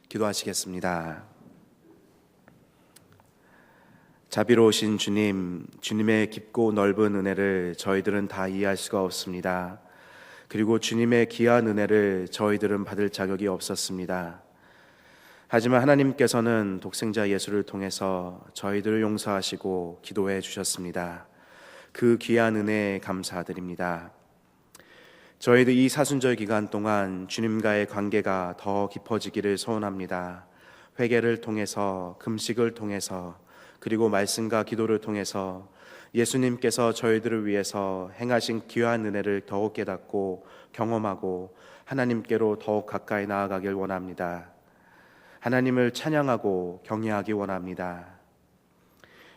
기도하시겠습니다. 자비로우신 주님, 주님의 깊고 넓은 은혜를 저희들은 다 이해할 수가 없습니다. 그리고 주님의 귀한 은혜를 저희들은 받을 자격이 없었습니다. 하지만 하나님께서는 독생자 예수를 통해서 저희들을 용서하시고 기도해 주셨습니다. 그 귀한 은혜에 감사드립니다. 저희들 이 사순절 기간 동안 주님과의 관계가 더 깊어지기를 소원합니다. 회개를 통해서, 금식을 통해서, 그리고 말씀과 기도를 통해서 예수님께서 저희들을 위해서 행하신 귀한 은혜를 더욱 깨닫고 경험하고 하나님께로 더욱 가까이 나아가길 원합니다. 하나님을 찬양하고 경외하기 원합니다.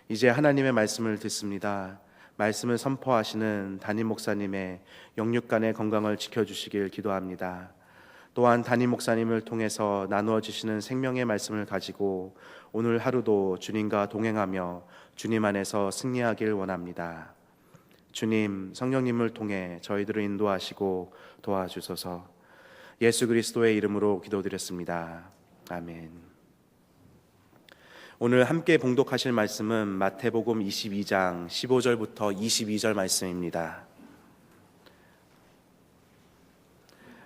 이제 하나님의 말씀을 듣습니다. 말씀을 선포하시는 담임 목사님의 영육간의 건강을 지켜주시길 기도합니다. 또한 담임 목사님을 통해서 나누어 주시는 생명의 말씀을 가지고 오늘 하루도 주님과 동행하며 주님 안에서 승리하길 원합니다. 주님, 성령님을 통해 저희들을 인도하시고 도와주소서. 예수 그리스도의 이름으로 기도드렸습니다. 아멘. 오늘 함께 봉독하실 말씀은 마태복음 22장 15절부터 22절 말씀입니다.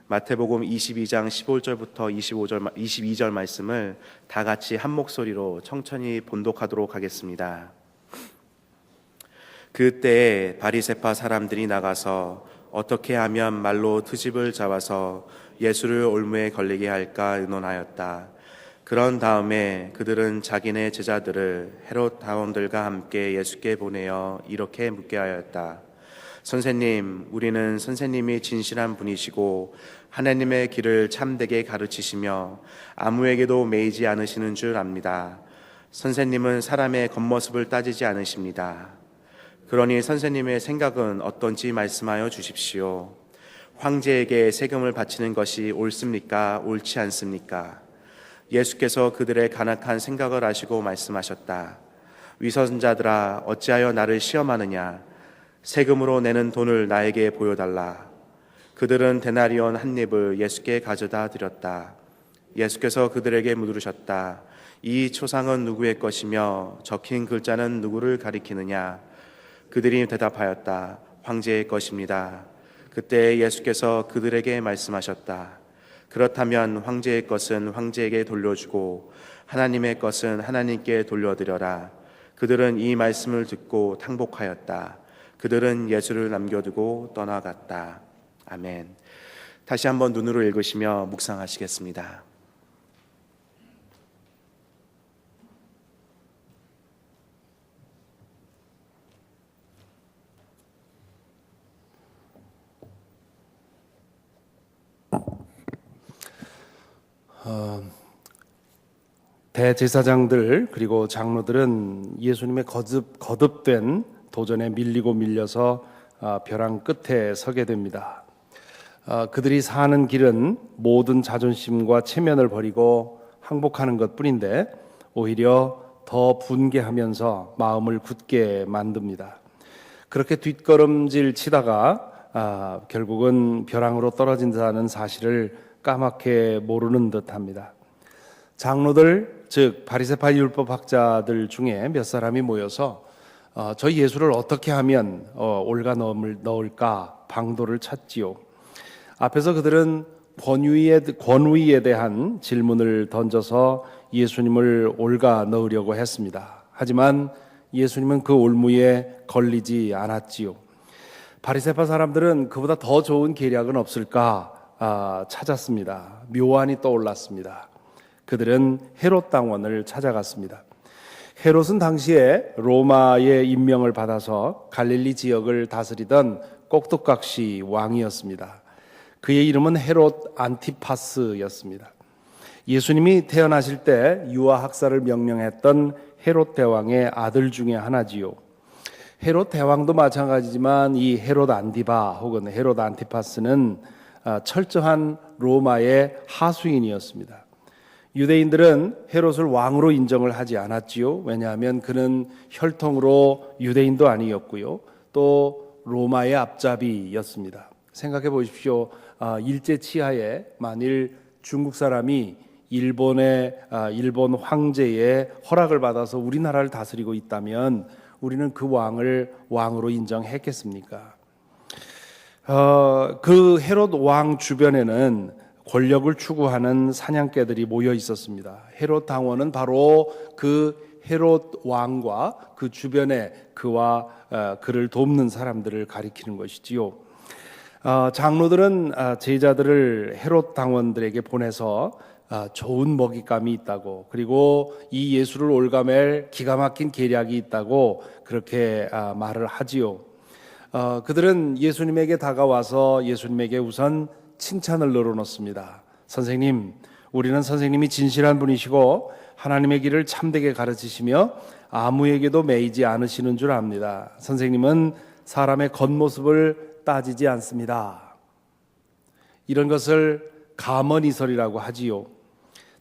마태복음 22장 15절부터 22절 말씀을 다 같이 한 목소리로 천천히 봉독하도록 하겠습니다. 그때에 바리새파 사람들이 나가서 어떻게 하면 말로 트집을 잡아서 예수를 올무에 걸리게 할까 의논하였다. 그런 다음에 그들은 자기네 제자들을 헤롯 다원들과 함께 예수께 보내어 이렇게 묻게 하였다. 선생님, 우리는 선생님이 진실한 분이시고 하나님의 길을 참되게 가르치시며 아무에게도 매이지 않으시는 줄 압니다. 선생님은 사람의 겉모습을 따지지 않으십니다. 그러니 선생님의 생각은 어떤지 말씀하여 주십시오. 황제에게 세금을 바치는 것이 옳습니까? 옳지 않습니까? 예수께서 그들의 간악한 생각을 아시고 말씀하셨다. 위선자들아, 어찌하여 나를 시험하느냐? 세금으로 내는 돈을 나에게 보여달라. 그들은 데나리온 한 입을 예수께 가져다 드렸다. 예수께서 그들에게 물으셨다. 이 초상은 누구의 것이며 적힌 글자는 누구를 가리키느냐? 그들이 대답하였다. 황제의 것입니다. 그때 예수께서 그들에게 말씀하셨다. 그렇다면 황제의 것은 황제에게 돌려주고 하나님의 것은 하나님께 돌려드려라. 그들은 이 말씀을 듣고 탕복하였다. 그들은 예수를 남겨두고 떠나갔다. 아멘. 다시 한번 눈으로 읽으시며 묵상하시겠습니다. 대제사장들 그리고 장로들은 예수님의 거듭된 도전에 밀리고 밀려서 벼랑 끝에 서게 됩니다. 그들이 사는 길은 모든 자존심과 체면을 버리고 항복하는 것뿐인데 오히려 더 분개하면서 마음을 굳게 만듭니다. 그렇게 뒷걸음질 치다가 결국은 벼랑으로 떨어진다는 사실을 까맣게 모르는 듯합니다. 장로들, 즉 바리새파 율법학자들 중에 몇 사람이 모여서 저희 예수를 어떻게 하면 올가 넣을까 방도를 찾지요. 앞에서 그들은 권위에 대한 질문을 던져서 예수님을 올가 넣으려고 했습니다. 하지만 예수님은 그 올무에 걸리지 않았지요. 바리새파 사람들은 그보다 더 좋은 계략은 없을까 찾았습니다. 묘안이 떠올랐습니다. 그들은 헤롯 당원을 찾아갔습니다. 헤롯은 당시에 로마의 임명을 받아서 갈릴리 지역을 다스리던 꼭두각시 왕이었습니다. 그의 이름은 헤롯 안티파스였습니다. 예수님이 태어나실 때 유아 학살을 명령했던 헤롯 대왕의 아들 중에 하나지요. 헤롯 대왕도 마찬가지지만 이 헤롯 안티바 혹은 헤롯 안티파스는 철저한 로마의 하수인이었습니다. 유대인들은 헤롯을 왕으로 인정을 하지 않았지요. 왜냐하면 그는 혈통으로 유대인도 아니었고요. 또 로마의 앞잡이였습니다. 생각해 보십시오. 일제 치하에 만일 중국 사람이 일본 황제의 허락을 받아서 우리나라를 다스리고 있다면 우리는 그 왕을 왕으로 인정했겠습니까? 그 헤롯 왕 주변에는 권력을 추구하는 사냥개들이 모여 있었습니다. 헤롯 당원은 바로 그 헤롯 왕과 그 주변에 그와 그를 돕는 사람들을 가리키는 것이지요. 장로들은 제자들을 헤롯 당원들에게 보내서 좋은 먹잇감이 있다고, 그리고 이 예수를 올가맬 기가 막힌 계략이 있다고 그렇게 말을 하지요. 그들은 예수님에게 다가와서 예수님에게 우선 칭찬을 늘어놓습니다. 선생님, 우리는 선생님이 진실한 분이시고 하나님의 길을 참되게 가르치시며 아무에게도 매이지 않으시는 줄 압니다. 선생님은 사람의 겉모습을 따지지 않습니다. 이런 것을 가먼이설이라고 하지요.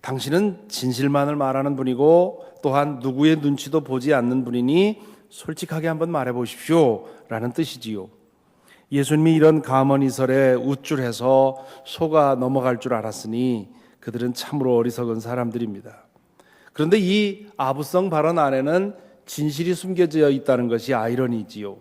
당신은 진실만을 말하는 분이고 또한 누구의 눈치도 보지 않는 분이니 솔직하게 한번 말해 보십시오 라는 뜻이지요. 예수님이 이런 가먼이설에 우쭐해서 속아 넘어갈 줄 알았으니 그들은 참으로 어리석은 사람들입니다. 그런데 이 아부성 발언 안에는 진실이 숨겨져 있다는 것이 아이러니지요.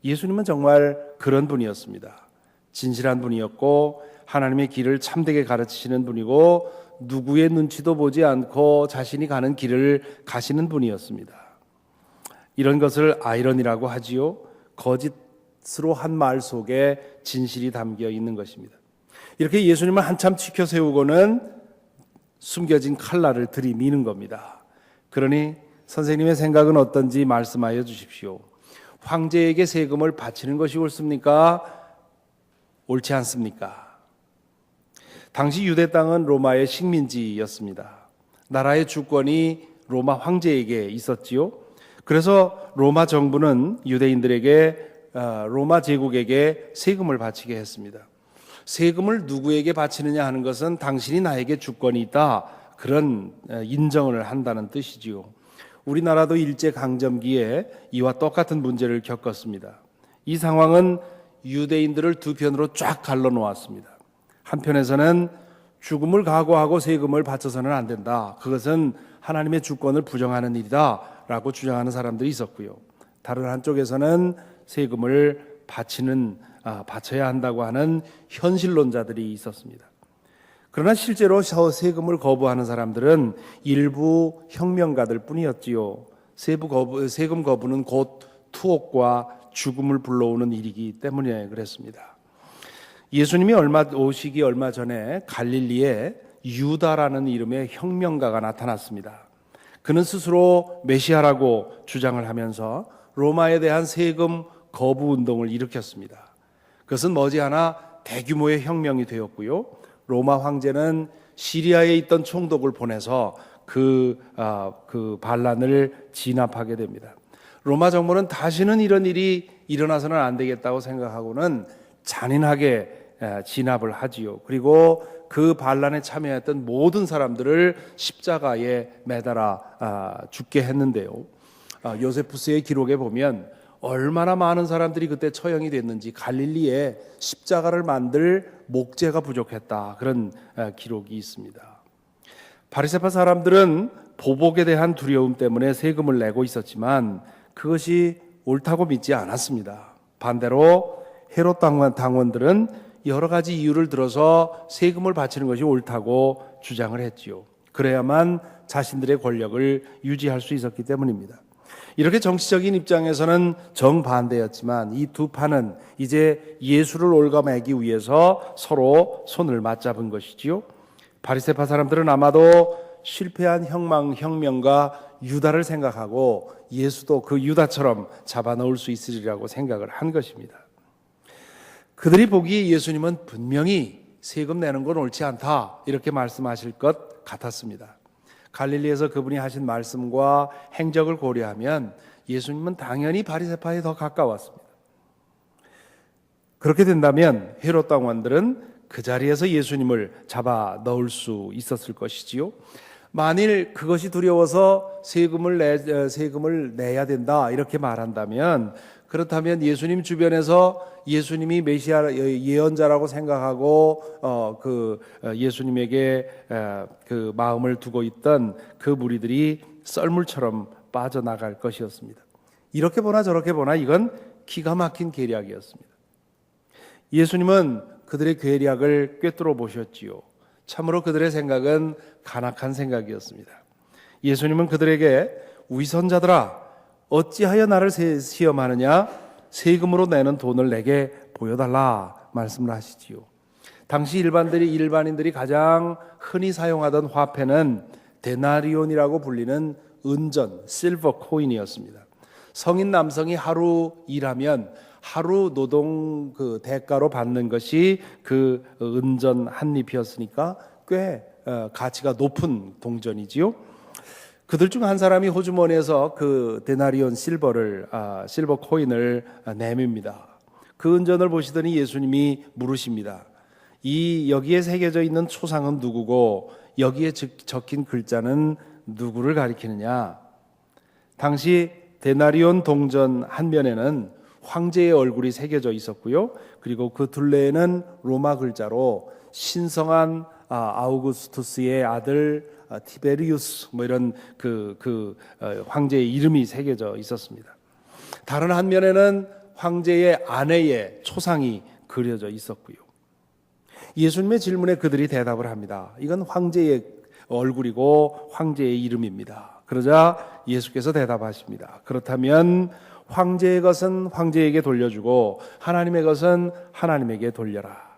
예수님은 정말 그런 분이었습니다. 진실한 분이었고 하나님의 길을 참되게 가르치시는 분이고 누구의 눈치도 보지 않고 자신이 가는 길을 가시는 분이었습니다. 이런 것을 아이러니라고 하지요. 거짓으로 한 말 속에 진실이 담겨 있는 것입니다. 이렇게 예수님을 한참 치켜 세우고는 숨겨진 칼날을 들이미는 겁니다. 그러니 선생님의 생각은 어떤지 말씀하여 주십시오. 황제에게 세금을 바치는 것이 옳습니까? 옳지 않습니까? 당시 유대 땅은 로마의 식민지였습니다. 나라의 주권이 로마 황제에게 있었지요. 그래서 로마 정부는 유대인들에게 로마 제국에게 세금을 바치게 했습니다. 세금을 누구에게 바치느냐 하는 것은 당신이 나에게 주권이 있다, 그런 인정을 한다는 뜻이지요. 우리나라도 일제강점기에 이와 똑같은 문제를 겪었습니다. 이 상황은 유대인들을 두 편으로 쫙 갈라놓았습니다. 한편에서는 죽음을 각오하고 세금을 바쳐서는 안 된다, 그것은 하나님의 주권을 부정하는 일이다 라고 주장하는 사람들이 있었고요. 다른 한쪽에서는 세금을 바쳐야 한다고 하는 현실론자들이 있었습니다. 그러나 실제로 세금을 거부하는 사람들은 일부 혁명가들 뿐이었지요. 세금 거부는 곧 투옥과 죽음을 불러오는 일이기 때문에 그랬습니다. 예수님이 오시기 얼마 전에 갈릴리에 유다라는 이름의 혁명가가 나타났습니다. 그는 스스로 메시아라고 주장을 하면서 로마에 대한 세금 거부 운동을 일으켰습니다. 그것은 머지않아 대규모의 혁명이 되었고요. 로마 황제는 시리아에 있던 총독을 보내서 그 반란을 진압하게 됩니다. 로마 정부는 다시는 이런 일이 일어나서는 안 되겠다고 생각하고는 잔인하게 진압을 하지요. 그리고 그 반란에 참여했던 모든 사람들을 십자가에 매달아 죽게 했는데요. 요세푸스의 기록에 보면 얼마나 많은 사람들이 그때 처형이 됐는지, 갈릴리에 십자가를 만들 목재가 부족했다, 그런 기록이 있습니다. 바리새파 사람들은 보복에 대한 두려움 때문에 세금을 내고 있었지만 그것이 옳다고 믿지 않았습니다. 반대로 헤롯 당원들은 여러 가지 이유를 들어서 세금을 바치는 것이 옳다고 주장을 했지요. 그래야만 자신들의 권력을 유지할 수 있었기 때문입니다. 이렇게 정치적인 입장에서는 정반대였지만 이 두 파는 이제 예수를 올가매기 위해서 서로 손을 맞잡은 것이지요. 바리새파 사람들은 아마도 실패한 혁명가 유다를 생각하고 예수도 그 유다처럼 잡아넣을 수 있으리라고 생각을 한 것입니다. 그들이 보기에 예수님은 분명히 세금 내는 건 옳지 않다, 이렇게 말씀하실 것 같았습니다. 갈릴리에서 그분이 하신 말씀과 행적을 고려하면 예수님은 당연히 바리새파에 더 가까웠습니다. 그렇게 된다면 헤롯 당원들은 그 자리에서 예수님을 잡아 넣을 수 있었을 것이지요. 만일 그것이 두려워서 세금을 내야 된다 이렇게 말한다면 그렇다면 예수님 주변에서 예수님이 메시아 예언자라고 생각하고 예수님에게 그 마음을 두고 있던 그 무리들이 썰물처럼 빠져나갈 것이었습니다. 이렇게 보나 저렇게 보나 이건 기가 막힌 계략이었습니다. 예수님은 그들의 계략을 꿰뚫어 보셨지요. 참으로 그들의 생각은 간악한 생각이었습니다. 예수님은 그들에게 위선자들아 어찌하여 나를 시험하느냐? 세금으로 내는 돈을 내게 보여달라 말씀을 하시지요. 당시 일반인들이 가장 흔히 사용하던 화폐는 데나리온이라고 불리는 은전, 실버 코인이었습니다. 성인 남성이 하루 일하면 하루 노동 그 대가로 받는 것이 그 은전 한 잎이었으니까 꽤 가치가 높은 동전이지요. 그들 중 한 사람이 호주머니에서 그 데나리온 실버 코인을 내밉니다. 그 은전을 보시더니 예수님이 물으십니다. 여기에 새겨져 있는 초상은 누구고 여기에 적힌 글자는 누구를 가리키느냐? 당시 데나리온 동전 한 면에는 황제의 얼굴이 새겨져 있었고요. 그리고 그 둘레에는 로마 글자로 신성한 아우구스투스의 아들 티베리우스 이런 황제의 이름이 새겨져 있었습니다. 다른 한 면에는 황제의 아내의 초상이 그려져 있었고요. 예수님의 질문에 그들이 대답을 합니다. 이건 황제의 얼굴이고 황제의 이름입니다. 그러자 예수께서 대답하십니다. 그렇다면 황제의 것은 황제에게 돌려주고 하나님의 것은 하나님에게 돌려라.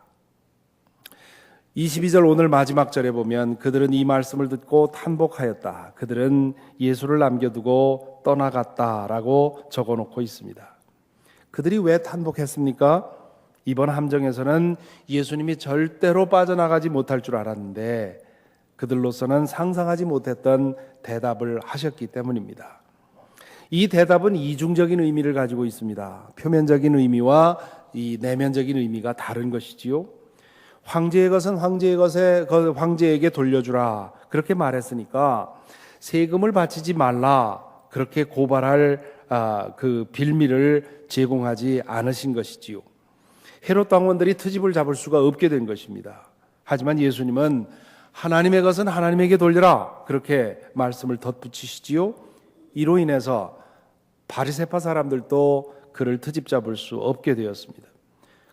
22절 오늘 마지막 절에 보면 그들은 이 말씀을 듣고 탄복하였다. 그들은 예수를 남겨두고 떠나갔다라고 적어놓고 있습니다. 그들이 왜 탄복했습니까? 이번 함정에서는 예수님이 절대로 빠져나가지 못할 줄 알았는데 그들로서는 상상하지 못했던 대답을 하셨기 때문입니다. 이 대답은 이중적인 의미를 가지고 있습니다. 표면적인 의미와 이 내면적인 의미가 다른 것이지요. 황제의 것은 황제에게 돌려주라 그렇게 말했으니까 세금을 바치지 말라 그렇게 고발할 그 빌미를 제공하지 않으신 것이지요. 헤롯 왕원들이 트집을 잡을 수가 없게 된 것입니다. 하지만 예수님은 하나님의 것은 하나님에게 돌려라 그렇게 말씀을 덧붙이시지요. 이로 인해서 바리새파 사람들도 그를 트집 잡을 수 없게 되었습니다.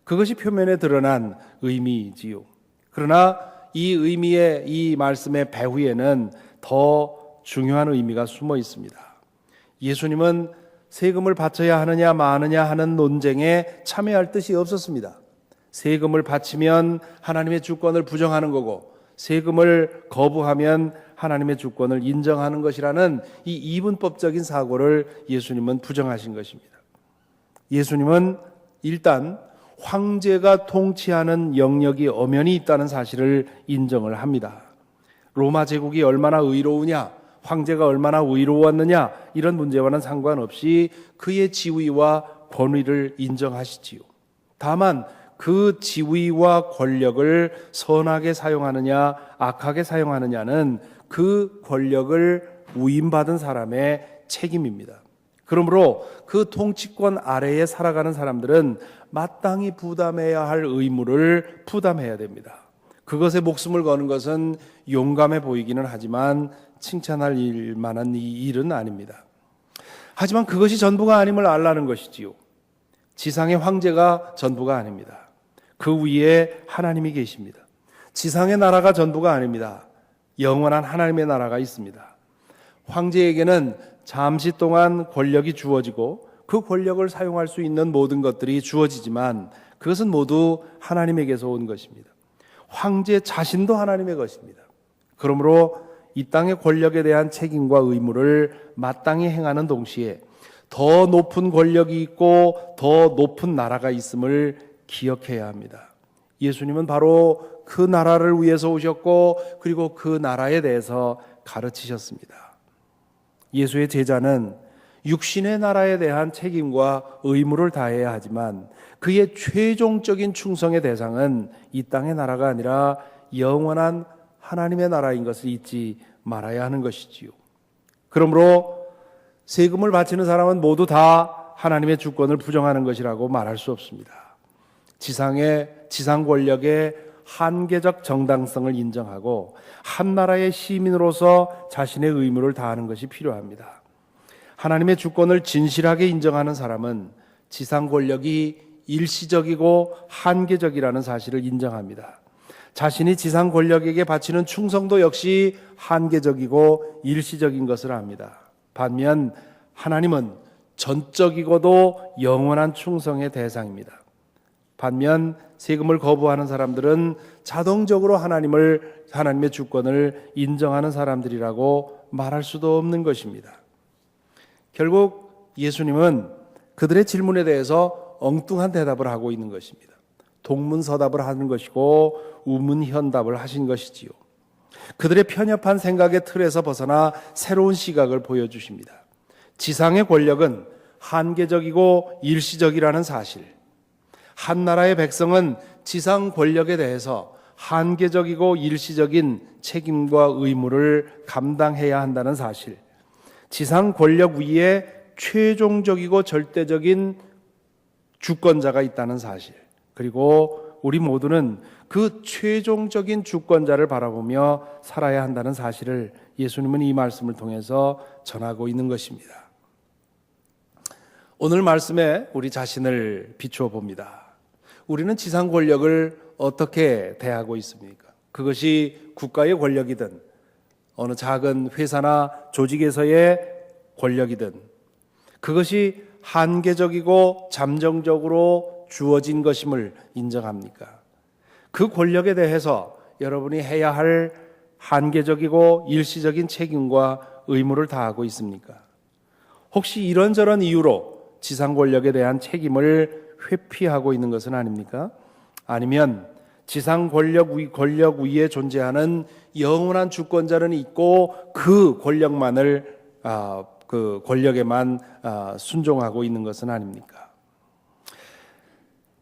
그것이 표면에 드러난 의미이지요. 그러나 이 말씀의 배후에는 더 중요한 의미가 숨어 있습니다. 예수님은 세금을 바쳐야 하느냐 마느냐 하는 논쟁에 참여할 뜻이 없었습니다. 세금을 바치면 하나님의 주권을 부정하는 거고 세금을 거부하면 하나님의 주권을 인정하는 것이라는 이 이분법적인 사고를 예수님은 부정하신 것입니다. 예수님은 일단 황제가 통치하는 영역이 엄연히 있다는 사실을 인정을 합니다. 로마 제국이 얼마나 의로우냐, 황제가 얼마나 의로웠느냐 이런 문제와는 상관없이 그의 지위와 권위를 인정하시지요. 다만 그 지위와 권력을 선하게 사용하느냐 악하게 사용하느냐는 그 권력을 위임받은 사람의 책임입니다. 그러므로 그 통치권 아래에 살아가는 사람들은 마땅히 부담해야 할 의무를 부담해야 됩니다. 그것에 목숨을 거는 것은 용감해 보이기는 하지만 칭찬할 만한 이 일은 아닙니다. 하지만 그것이 전부가 아님을 알라는 것이지요. 지상의 황제가 전부가 아닙니다. 그 위에 하나님이 계십니다. 지상의 나라가 전부가 아닙니다. 영원한 하나님의 나라가 있습니다. 황제에게는 잠시 동안 권력이 주어지고 그 권력을 사용할 수 있는 모든 것들이 주어지지만 그것은 모두 하나님에게서 온 것입니다. 황제 자신도 하나님의 것입니다. 그러므로 이 땅의 권력에 대한 책임과 의무를 마땅히 행하는 동시에 더 높은 권력이 있고 더 높은 나라가 있음을 기억해야 합니다. 예수님은 바로 그 나라를 위해서 오셨고 그리고 그 나라에 대해서 가르치셨습니다. 예수의 제자는 육신의 나라에 대한 책임과 의무를 다해야 하지만 그의 최종적인 충성의 대상은 이 땅의 나라가 아니라 영원한 하나님의 나라인 것을 잊지 말아야 하는 것이지요. 그러므로 세금을 바치는 사람은 모두 다 하나님의 주권을 부정하는 것이라고 말할 수 없습니다. 지상 권력의 한계적 정당성을 인정하고 한 나라의 시민으로서 자신의 의무를 다하는 것이 필요합니다. 하나님의 주권을 진실하게 인정하는 사람은 지상 권력이 일시적이고 한계적이라는 사실을 인정합니다. 자신이 지상 권력에게 바치는 충성도 역시 한계적이고 일시적인 것을 압니다. 반면 하나님은 전적이고도 영원한 충성의 대상입니다. 반면 세금을 거부하는 사람들은 자동적으로 하나님의 주권을 인정하는 사람들이라고 말할 수도 없는 것입니다. 결국 예수님은 그들의 질문에 대해서 엉뚱한 대답을 하고 있는 것입니다. 동문서답을 하는 것이고 우문현답을 하신 것이지요. 그들의 편협한 생각의 틀에서 벗어나 새로운 시각을 보여주십니다. 지상의 권력은 한계적이고 일시적이라는 사실, 한 나라의 백성은 지상 권력에 대해서 한계적이고 일시적인 책임과 의무를 감당해야 한다는 사실, 지상 권력 위에 최종적이고 절대적인 주권자가 있다는 사실, 그리고 우리 모두는 그 최종적인 주권자를 바라보며 살아야 한다는 사실을 예수님은 이 말씀을 통해서 전하고 있는 것입니다. 오늘 말씀에 우리 자신을 비추어 봅니다. 우리는 지상 권력을 어떻게 대하고 있습니까? 그것이 국가의 권력이든 어느 작은 회사나 조직에서의 권력이든 그것이 한계적이고 잠정적으로 주어진 것임을 인정합니까? 그 권력에 대해서 여러분이 해야 할 한계적이고 일시적인 책임과 의무를 다하고 있습니까? 혹시 이런저런 이유로 지상 권력에 대한 책임을 회피하고 있는 것은 아닙니까? 아니면 지상 권력 위에 존재하는 영원한 주권자는 있고 그 권력에만 순종하고 있는 것은 아닙니까?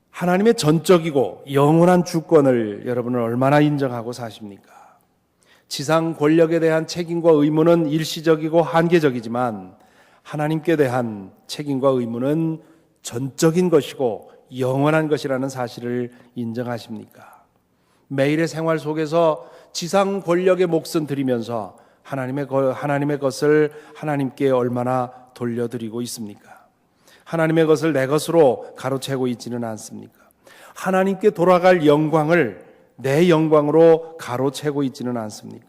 하나님의 전적이고 영원한 주권을 여러분은 얼마나 인정하고 사십니까? 지상 권력에 대한 책임과 의무는 일시적이고 한계적이지만 하나님께 대한 책임과 의무는 전적인 것이고 영원한 것이라는 사실을 인정하십니까? 매일의 생활 속에서 지상 권력의 몫은 드리면서 하나님의 것을 하나님께 얼마나 돌려드리고 있습니까? 하나님의 것을 내 것으로 가로채고 있지는 않습니까? 하나님께 돌아갈 영광을 내 영광으로 가로채고 있지는 않습니까?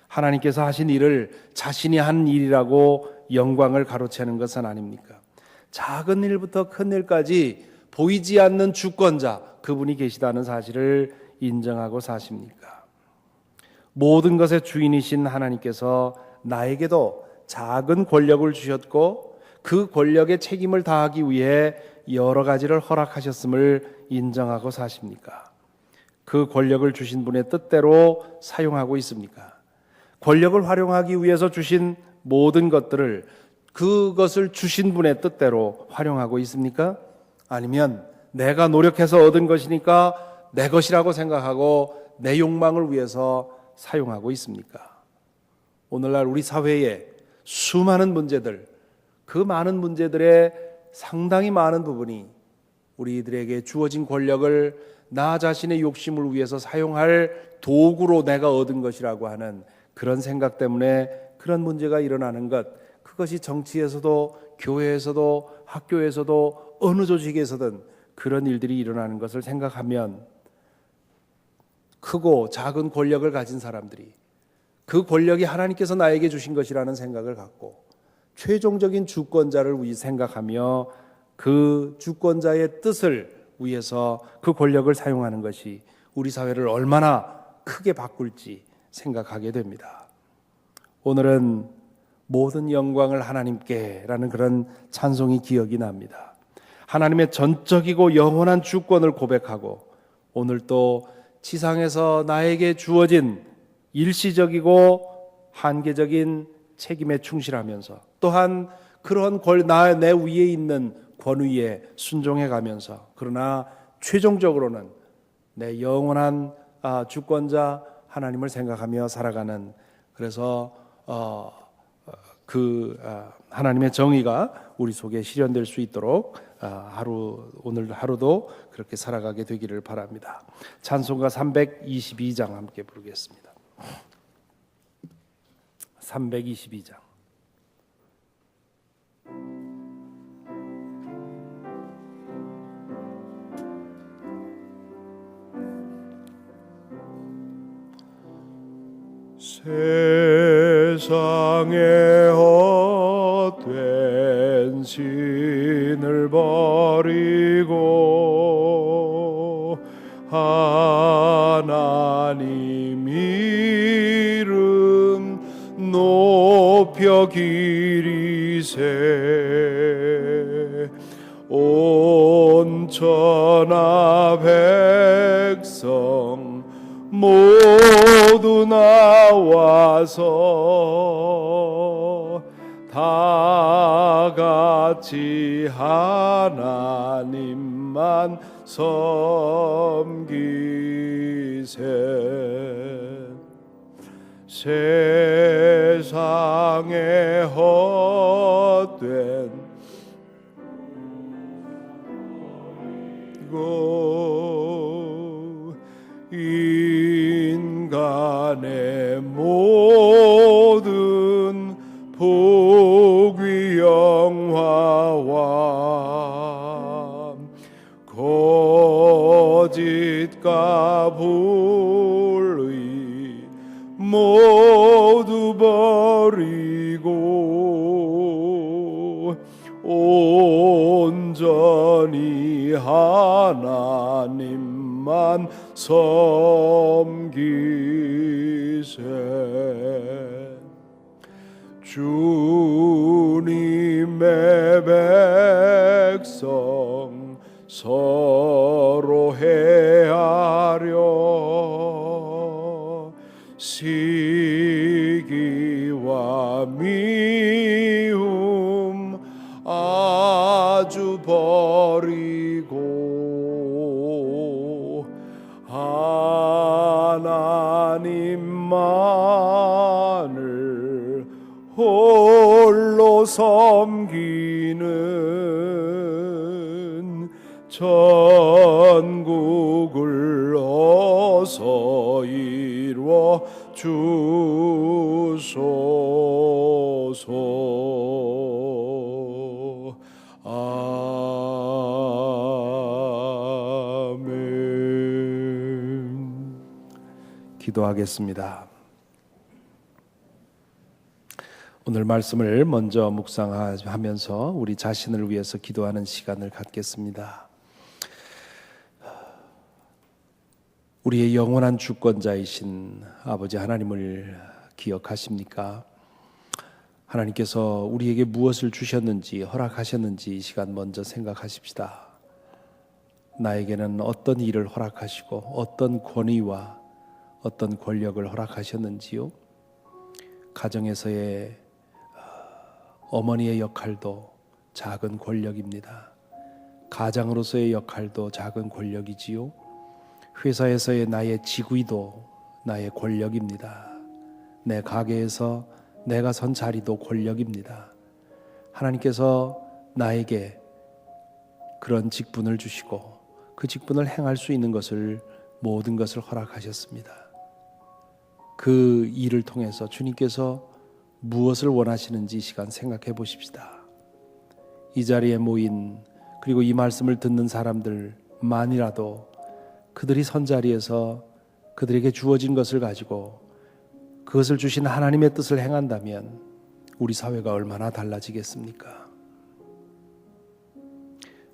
하나님께서 하신 일을 자신이 한 일이라고 영광을 가로채는 것은 아닙니까? 작은 일부터 큰 일까지 보이지 않는 주권자, 그분이 계시다는 사실을 인정하고 사십니까? 모든 것의 주인이신 하나님께서 나에게도 작은 권력을 주셨고 그 권력의 책임을 다하기 위해 여러 가지를 허락하셨음을 인정하고 사십니까? 그 권력을 주신 분의 뜻대로 사용하고 있습니까? 권력을 활용하기 위해서 주신 모든 것들을 그것을 주신 분의 뜻대로 활용하고 있습니까? 아니면 내가 노력해서 얻은 것이니까 내 것이라고 생각하고 내 욕망을 위해서 사용하고 있습니까? 오늘날 우리 사회에 수많은 문제들, 그 많은 문제들의 상당히 많은 부분이 우리들에게 주어진 권력을 나 자신의 욕심을 위해서 사용할 도구로 내가 얻은 것이라고 하는 그런 생각 때문에 그런 문제가 일어나는 것, 그것이 정치에서도 교회에서도 학교에서도 어느 조직에서든 그런 일들이 일어나는 것을 생각하면 크고 작은 권력을 가진 사람들이 그 권력이 하나님께서 나에게 주신 것이라는 생각을 갖고 최종적인 주권자를 생각하며 그 주권자의 뜻을 위해서 그 권력을 사용하는 것이 우리 사회를 얼마나 크게 바꿀지 생각하게 됩니다. 오늘은 모든 영광을 하나님께라는 그런 찬송이 기억이 납니다. 하나님의 전적이고 영원한 주권을 고백하고 오늘 또 지상에서 나에게 주어진 일시적이고 한계적인 책임에 충실하면서 또한 그런 내 위에 있는 권위에 순종해 가면서 그러나 최종적으로는 내 영원한 주권자 하나님을 생각하며 살아가는, 그래서 하나님의 정의가 우리 속에 실현될 수 있도록 오늘 하루도 그렇게 살아가게 되기를 바랍니다. 찬송가 322장 함께 부르겠습니다. 322장. 세상에 헛된 신을 버리고 하나님 이름 높여 기리세 온 천하 백성 모두 나와서 다 같이 하나님만 섬기세 세상에 헛된 인간의 모든 복위 영화와 거짓과 불의 모두 버리고 온전히 하나님만 섬기세 주님의 백성 서로 헤아려 시기와 미움 아주 버리고 하나님만을 홀로 섬기는 천국을 어서 이루어 주소서. 아멘. 기도하겠습니다. 오늘 말씀을 먼저 묵상하면서 우리 자신을 위해서 기도하는 시간을 갖겠습니다. 우리의 영원한 주권자이신 아버지 하나님을 기억하십니까? 하나님께서 우리에게 무엇을 주셨는지 허락하셨는지 이 시간 먼저 생각하십시다. 나에게는 어떤 일을 허락하시고 어떤 권위와 어떤 권력을 허락하셨는지요? 가정에서의 어머니의 역할도 작은 권력입니다. 가장으로서의 역할도 작은 권력이지요. 회사에서의 나의 직위도 나의 권력입니다. 내 가게에서 내가 선 자리도 권력입니다. 하나님께서 나에게 그런 직분을 주시고 그 직분을 행할 수 있는 것을 모든 것을 허락하셨습니다. 그 일을 통해서 주님께서 무엇을 원하시는지 이 시간 생각해 보십시다. 이 자리에 모인 그리고 이 말씀을 듣는 사람들만이라도 그들이 선 자리에서 그들에게 주어진 것을 가지고 그것을 주신 하나님의 뜻을 행한다면 우리 사회가 얼마나 달라지겠습니까?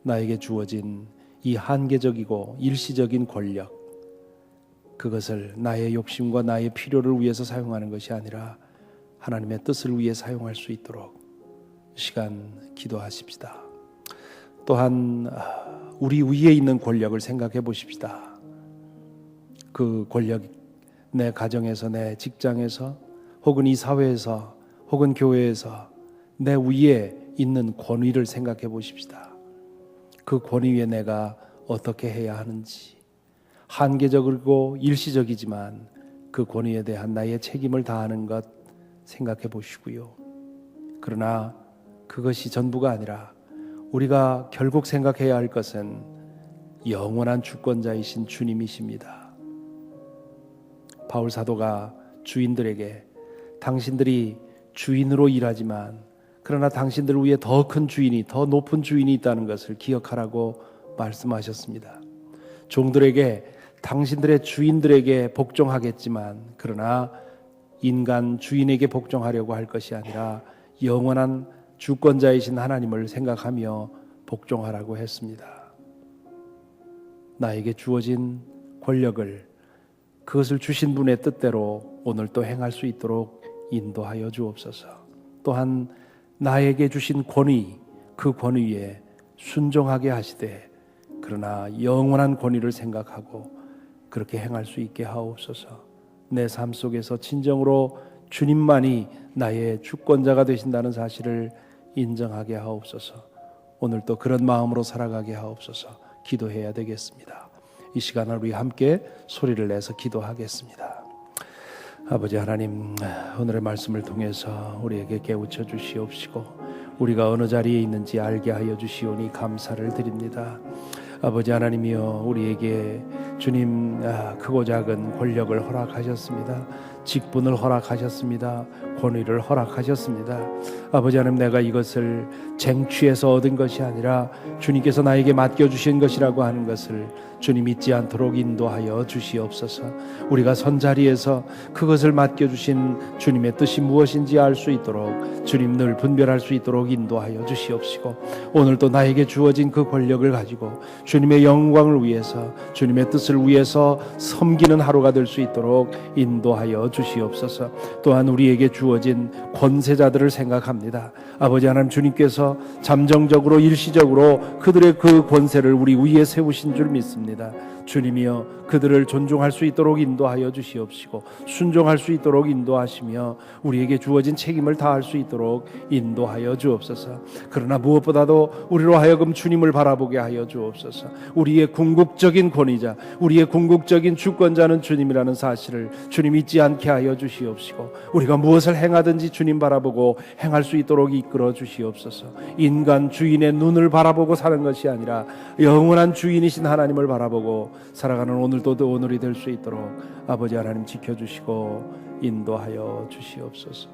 나에게 주어진 이 한계적이고 일시적인 권력, 그것을 나의 욕심과 나의 필요를 위해서 사용하는 것이 아니라 하나님의 뜻을 위해 사용할 수 있도록 시간 기도하십시다. 또한 우리 위에 있는 권력을 생각해 보십시다. 그 권력, 내 가정에서, 내 직장에서, 혹은 이 사회에서, 혹은 교회에서 내 위에 있는 권위를 생각해 보십시다. 그 권위 위에 내가 어떻게 해야 하는지, 한계적이고 일시적이지만 그 권위에 대한 나의 책임을 다하는 것 생각해 보시고요. 그러나 그것이 전부가 아니라 우리가 결국 생각해야 할 것은 영원한 주권자이신 주님이십니다. 바울 사도가 주인들에게 당신들이 주인으로 일하지만 그러나 당신들 위에 더 큰 주인이, 더 높은 주인이 있다는 것을 기억하라고 말씀하셨습니다. 종들에게 당신들의 주인들에게 복종하겠지만 그러나 인간 주인에게 복종하려고 할 것이 아니라 영원한 주권자이신 하나님을 생각하며 복종하라고 했습니다. 나에게 주어진 권력을 그것을 주신 분의 뜻대로 오늘 또 행할 수 있도록 인도하여 주옵소서. 또한 나에게 주신 권위, 그 권위에 순종하게 하시되 그러나 영원한 권위를 생각하고 그렇게 행할 수 있게 하옵소서. 내 삶 속에서 진정으로 주님만이 나의 주권자가 되신다는 사실을 인정하게 하옵소서. 오늘 또 그런 마음으로 살아가게 하옵소서. 기도해야 되겠습니다. 이 시간을 우리 함께 소리를 내서 기도하겠습니다. 아버지 하나님, 오늘의 말씀을 통해서 우리에게 깨우쳐 주시옵시고 우리가 어느 자리에 있는지 알게 하여 주시오니 감사를 드립니다. 아버지 하나님이여, 우리에게 주님 크고 작은 권력을 허락하셨습니다. 직분을 허락하셨습니다. 권위를 허락하셨습니다. 아버지 하나님, 내가 이것을 쟁취해서 얻은 것이 아니라 주님께서 나에게 맡겨주신 것이라고 하는 것을 주님 잊지 않도록 인도하여 주시옵소서. 우리가 선 자리에서 그것을 맡겨주신 주님의 뜻이 무엇인지 알 수 있도록 주님 늘 분별할 수 있도록 인도하여 주시옵시고 오늘도 나에게 주어진 그 권력을 가지고 주님의 영광을 위해서 주님의 뜻을 위해서 섬기는 하루가 될 수 있도록 인도하여 주시옵소서. 또한 우리에게 주어진 권세자들을 생각합니다. 아버지 하나님, 주님께서 잠정적으로 일시적으로 그들의 그 권세를 우리 위에 세우신 줄 믿습니다. 주님이여, 그들을 존중할 수 있도록 인도하여 주시옵시고 순종할 수 있도록 인도하시며 우리에게 주어진 책임을 다할 수 있도록 인도하여 주옵소서. 그러나 무엇보다도 우리로 하여금 주님을 바라보게 하여 주옵소서. 우리의 궁극적인 권위자, 우리의 궁극적인 주권자는 주님이라는 사실을 주님 잊지 않게 하여 주시옵시고 우리가 무엇을 행하든지 주님 바라보고 행할 수 있도록 이끌어 주시옵소서. 인간 주인의 눈을 바라보고 사는 것이 아니라 영원한 주인이신 하나님을 바라보고 살아가는 오늘도 오늘이 될 수 있도록 아버지 하나님 지켜주시고 인도하여 주시옵소서.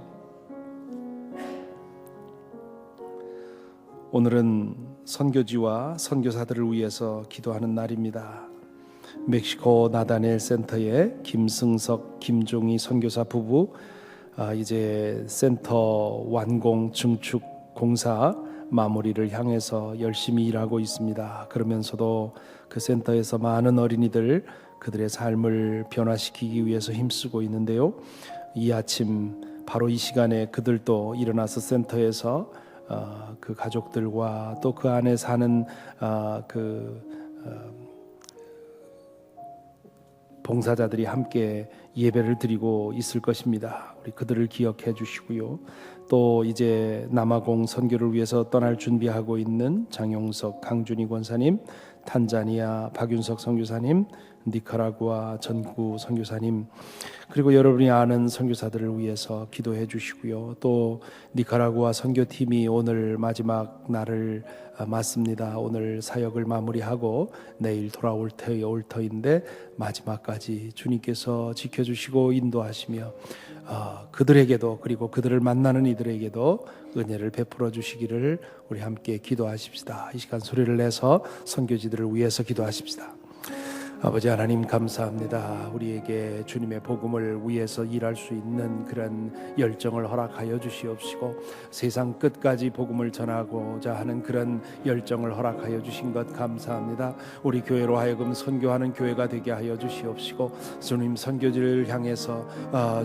오늘은 선교지와 선교사들을 위해서 기도하는 날입니다. 멕시코 나다니엘 센터의 김승석, 김종희 선교사 부부 이제 센터 완공 증축 공사 마무리를 향해서 열심히 일하고 있습니다. 그러면서도 그 센터에서 많은 어린이들 그들의 삶을 변화시키기 위해서 힘쓰고 있는데요. 이 아침 바로 이 시간에 그들도 일어나서 센터에서 그 가족들과 또 그 안에 사는 봉사자들이 함께 예배를 드리고 있을 것입니다. 우리 그들을 기억해 주시고요. 또 이제 남아공 선교를 위해서 떠날 준비하고 있는 장용석, 강준희 권사님, 탄자니아 박윤석 선교사님, 니카라구아 전구 선교사님, 그리고 여러분이 아는 선교사들을 위해서 기도해 주시고요. 또 니카라구아 선교팀이 오늘 마지막 날을 맞습니다. 오늘 사역을 마무리하고 내일 돌아올 터인데 마지막까지 주님께서 지켜주시고 인도하시며 그들에게도 그리고 그들을 만나는 이들에게도 은혜를 베풀어 주시기를 우리 함께 기도하십시다. 이 시간 소리를 내서 선교지들을 위해서 기도하십시다. 아버지 하나님, 감사합니다. 우리에게 주님의 복음을 위해서 일할 수 있는 그런 열정을 허락하여 주시옵시고 세상 끝까지 복음을 전하고자 하는 그런 열정을 허락하여 주신 것 감사합니다. 우리 교회로 하여금 선교하는 교회가 되게 하여 주시옵시고 주님 선교지를 향해서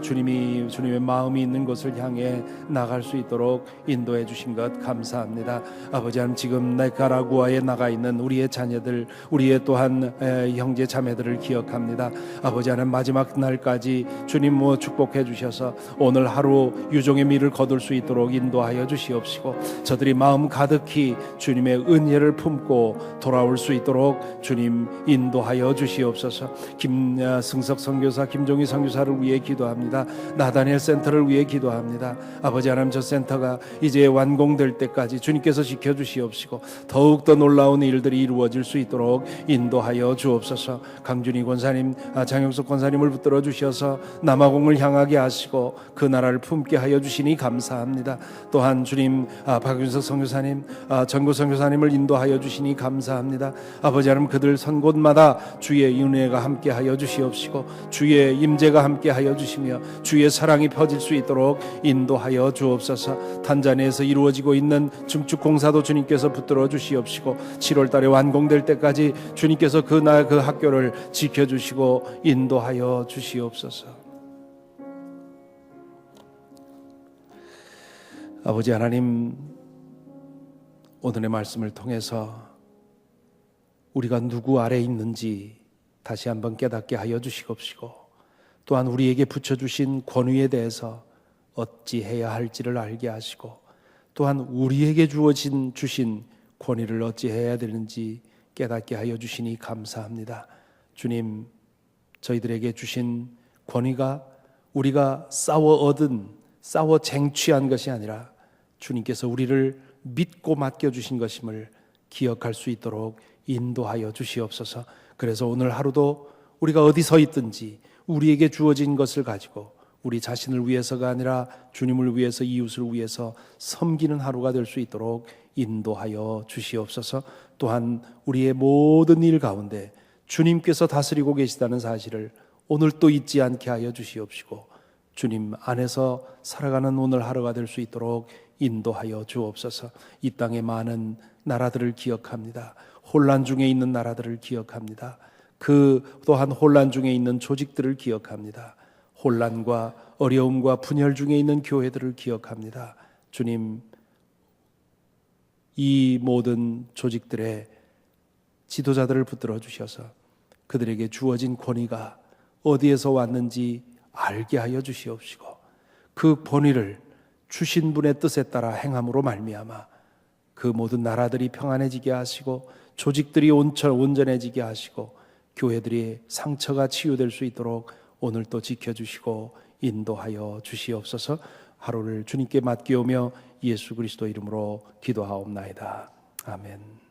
주님의 마음이 있는 곳을 향해 나갈 수 있도록 인도해 주신 것 감사합니다. 아버지 하나님, 지금 니카라구아에 나가 있는 우리의 자녀들, 우리의 또한 형제 형제 자매들을 기억합니다. 아버지 하나님, 마지막 날까지 주님 축복해 주셔서 오늘 하루 유종의 미를 거둘 수 있도록 인도하여 주시옵시고, 저들이 마음 가득히 주님의 은혜를 품고 돌아올 수 있도록 주님 인도하여 주시옵소서. 김승석 선교사, 김종희 선교사를 위해 기도합니다. 나다니엘 센터를 위해 기도합니다. 아버지 하나님, 저 센터가 이제 완공될 때까지 주님께서 지켜주시옵시고 더욱더 놀라운 일들이 이루어질 수 있도록 인도하여 주옵소서. 강준희 권사님, 장영석 권사님을 붙들어 주셔서 남아공을 향하게 하시고 그 나라를 품게 하여 주시니 감사합니다. 또한 주님, 박윤석 선교사님, 전구 선교사님을 인도하여 주시니 감사합니다. 아버지 하나님, 그들 선 곳마다 주의 은혜가 함께 하여 주시옵시고 주의 임재가 함께 하여 주시며 주의 사랑이 펴질 수 있도록 인도하여 주옵소서. 탄자니아에서 이루어지고 있는 증축 공사도 주님께서 붙들어 주시옵시고 7월 달에 완공될 때까지 주님께서 그 학교를 지켜주시고 인도하여 주시옵소서. 아버지 하나님, 오늘의 말씀을 통해서 우리가 누구 아래 있는지 다시 한번 깨닫게 하여 주시옵시고, 또한 우리에게 붙여주신 권위에 대해서 어찌해야 할지를 알게 하시고, 또한 우리에게 주신 권위를 어찌해야 되는지 깨닫게 하여 주시니 감사합니다. 주님, 저희들에게 주신 권위가 우리가 싸워 쟁취한 것이 아니라 주님께서 우리를 믿고 맡겨주신 것임을 기억할 수 있도록 인도하여 주시옵소서. 그래서 오늘 하루도 우리가 어디 서 있든지 우리에게 주어진 것을 가지고 우리 자신을 위해서가 아니라 주님을 위해서, 이웃을 위해서 섬기는 하루가 될 수 있도록 인도하여 주시옵소서. 또한 우리의 모든 일 가운데 주님께서 다스리고 계시다는 사실을 오늘 또 잊지 않게 하여 주시옵시고, 주님 안에서 살아가는 오늘 하루가 될 수 있도록 인도하여 주옵소서. 이 땅의 많은 나라들을 기억합니다. 혼란 중에 있는 나라들을 기억합니다. 그 또한 혼란 중에 있는 조직들을 기억합니다. 혼란과 어려움과 분열 중에 있는 교회들을 기억합니다. 주님, 이 모든 조직들의 지도자들을 붙들어 주셔서 그들에게 주어진 권위가 어디에서 왔는지 알게 하여 주시옵시고, 그 권위를 주신 분의 뜻에 따라 행함으로 말미암아 그 모든 나라들이 평안해지게 하시고, 조직들이 온전해지게 하시고, 교회들이 상처가 치유될 수 있도록 오늘 또 지켜주시고 인도하여 주시옵소서. 하루를 주님께 맡기오며 예수 그리스도 이름으로 기도하옵나이다. 아멘.